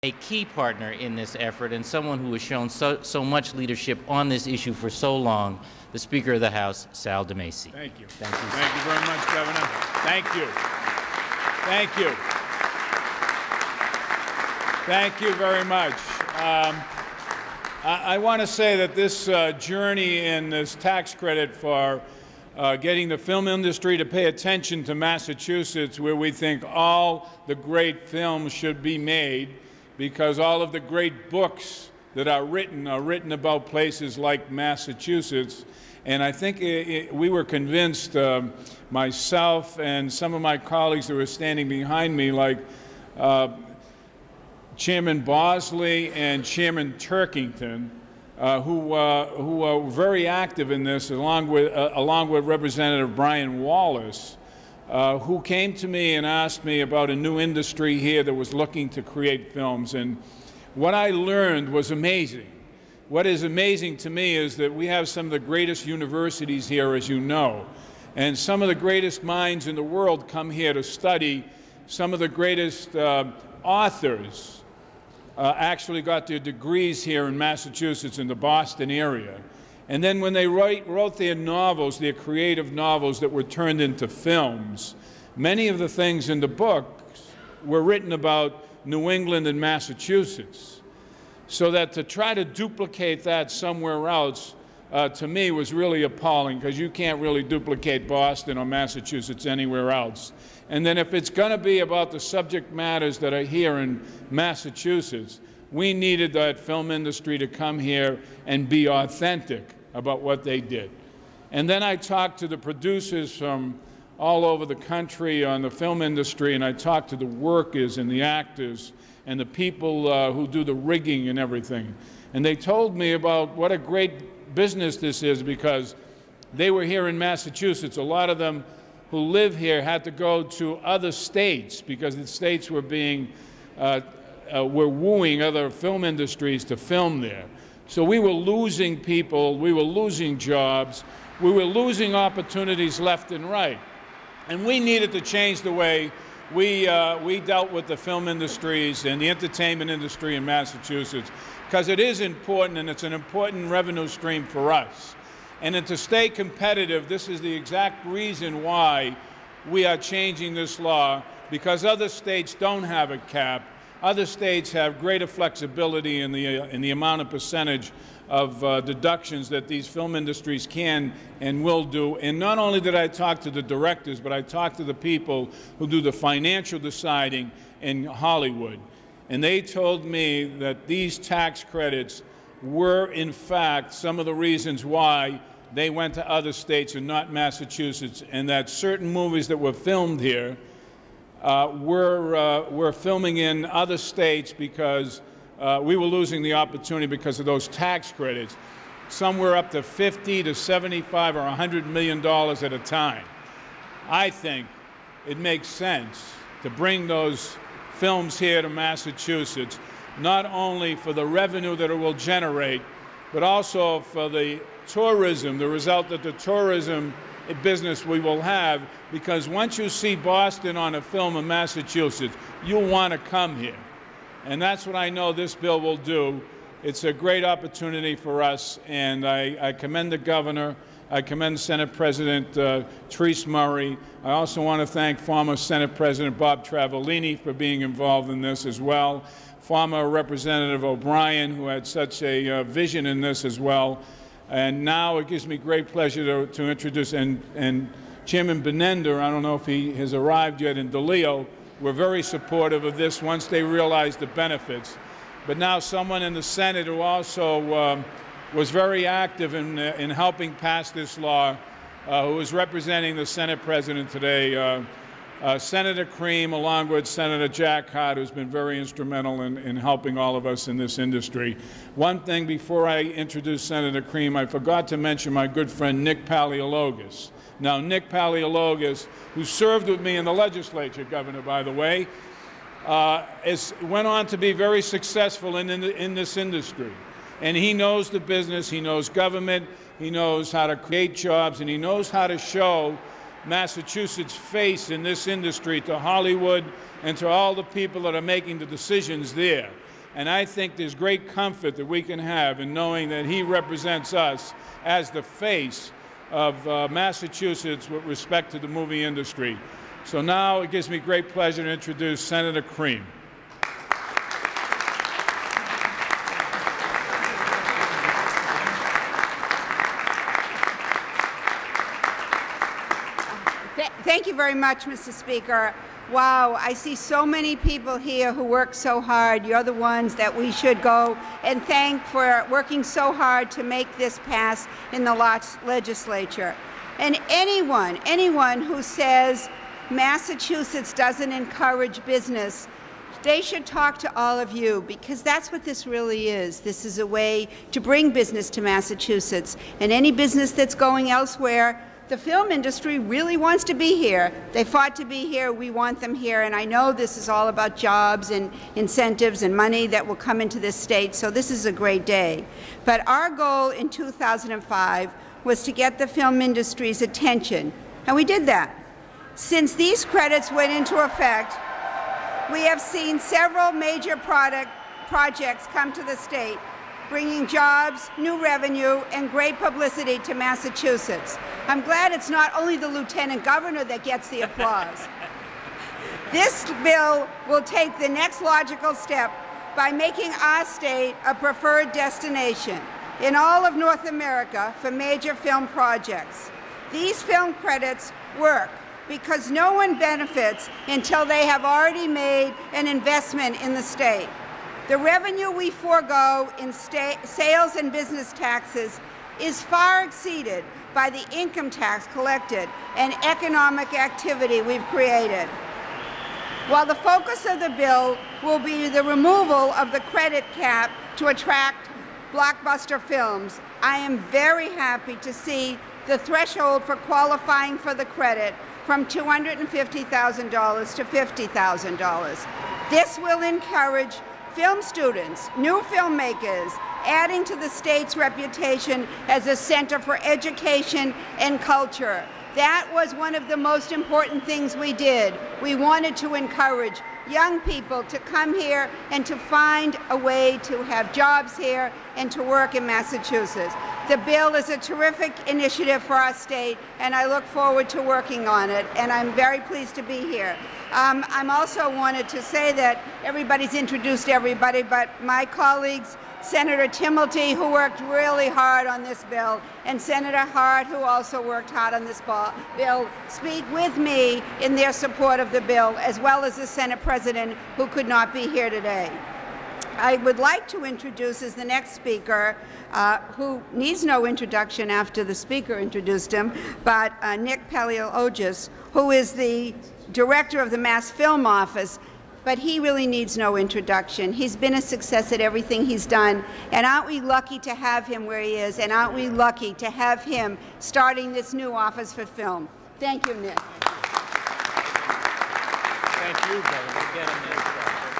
a key partner in this effort and someone who has shown so much leadership on this issue for so long, the Speaker of the House, Sal DiMasi. Thank you. Thank you. Thank you very much, Governor. Thank you. Thank you. Thank you very much. I want to say that this journey in this tax credit for getting the film industry to pay attention to Massachusetts, where we think all the great films should be made, because all of the great books that are written about places like Massachusetts. And I think we were convinced, myself and some of my colleagues that were standing behind me, like Chairman Bosley and Chairman Turkington, who are very active in this, along with Representative Brian Wallace, who came to me and asked me about a new industry here that was looking to create films. And what I learned was amazing. What is amazing to me is that we have some of the greatest universities here, as you know, and some of the greatest minds in the world come here to study. Some of the greatest authors actually got their degrees here in Massachusetts, in the Boston area. And then when they wrote their novels, their creative novels that were turned into films, many of the things in the books were written about New England and Massachusetts. So that to try to duplicate that somewhere else, to me, was really appalling, because you can't really duplicate Boston or Massachusetts anywhere else. And then if it's going to be about the subject matters that are here in Massachusetts, we needed that film industry to come here and be authentic about what they did. And then I talked to the producers from all over the country on the film industry, and I talked to the workers and the actors and the people who do the rigging and everything. And they told me about what a great business this is, because they were here in Massachusetts. A lot of them who live here had to go to other states because the states were were wooing other film industries to film there. So we were losing people, we were losing jobs, we were losing opportunities left and right. And we needed to change the way we dealt with the film industries and the entertainment industry in Massachusetts, because it is important, and it's an important revenue stream for us. And then to stay competitive, this is the exact reason why we are changing this law, because other states don't have a cap. Other states have greater flexibility in the amount of percentage of deductions that these film industries can and will do. And not only did I talk to the directors, but I talked to the people who do the financial deciding in Hollywood. And they told me that these tax credits were, in fact, some of the reasons why they went to other states and not Massachusetts, and that certain movies that were filmed here were filming in other states because we were losing the opportunity because of those tax credits. Some were up to $50 to $75 or $100 million at a time. I think it makes sense to bring those films here to Massachusetts, not only for the revenue that it will generate, but also for the tourism, the result that the tourism business we will have, because once you see Boston on a film in Massachusetts, you'll want to come here. And that's what I know this bill will do. It's a great opportunity for us, and I commend the governor. I commend Senate President Therese Murray. I also want to thank former Senate President Bob Travellini for being involved in this as well, former Representative O'Brien, who had such a vision in this as well. And now it gives me great pleasure to introduce, and Chairman Benender, I don't know if he has arrived yet, in DeLeo, were very supportive of this once they realized the benefits. But now someone in the Senate who also was very active in helping pass this law, who is representing the Senate President today, Senator Creem, along with Senator Jack Hart, who's been very instrumental in helping all of us in this industry. One thing before I introduce Senator Creem, I forgot to mention my good friend Nick Paleologos. Now, Nick Paleologos, who served with me in the legislature, Governor, by the way, went on to be very successful in this industry. And he knows the business, he knows government, he knows how to create jobs, and he knows how to show Massachusetts' face in this industry to Hollywood and to all the people that are making the decisions there. And I think there's great comfort that we can have in knowing that he represents us as the face of Massachusetts with respect to the movie industry. So now it gives me great pleasure to introduce Senator Creem. Thank you very much, Mr. Speaker. Wow, I see so many people here who work so hard. You're the ones that we should go and thank for working so hard to make this pass in the legislature. And anyone who says Massachusetts doesn't encourage business, they should talk to all of you, because that's what this really is. This is a way to bring business to Massachusetts. And any business that's going elsewhere, the film industry really wants to be here. They fought to be here. We want them here. And I know this is all about jobs and incentives and money that will come into this state, so this is a great day. But our goal in 2005 was to get the film industry's attention, and we did that. Since these credits went into effect, we have seen several major projects come to the state, bringing jobs, new revenue, and great publicity to Massachusetts. I'm glad it's not only the lieutenant governor that gets the applause. This bill will take the next logical step by making our state a preferred destination in all of North America for major film projects. These film credits work because no one benefits until they have already made an investment in the state. The revenue we forego in sales and business taxes is far exceeded by the income tax collected and economic activity we've created. While the focus of the bill will be the removal of the credit cap to attract blockbuster films, I am very happy to see the threshold for qualifying for the credit from $250,000 to $50,000. This will encourage film students, new filmmakers, adding to the state's reputation as a center for education and culture. That was one of the most important things we did. We wanted to encourage young people to come here and to find a way to have jobs here and to work in Massachusetts. The bill is a terrific initiative for our state, and I look forward to working on it, and I'm very pleased to be here. I'm also wanted to say that everybody's introduced everybody, but my colleagues, Senator Timilty, who worked really hard on this bill, and Senator Hart, who also worked hard on this bill, speak with me in their support of the bill, as well as the Senate President, who could not be here today. I would like to introduce as the next speaker, who needs no introduction after the speaker introduced him, but Nick Paleologis, who is the director of the Mass Film Office, but he really needs no introduction. He's been a success at everything he's done, and aren't we lucky to have him where he is, and aren't we lucky to have him starting this new office for film. Thank you, Nick. Thank you, Governor.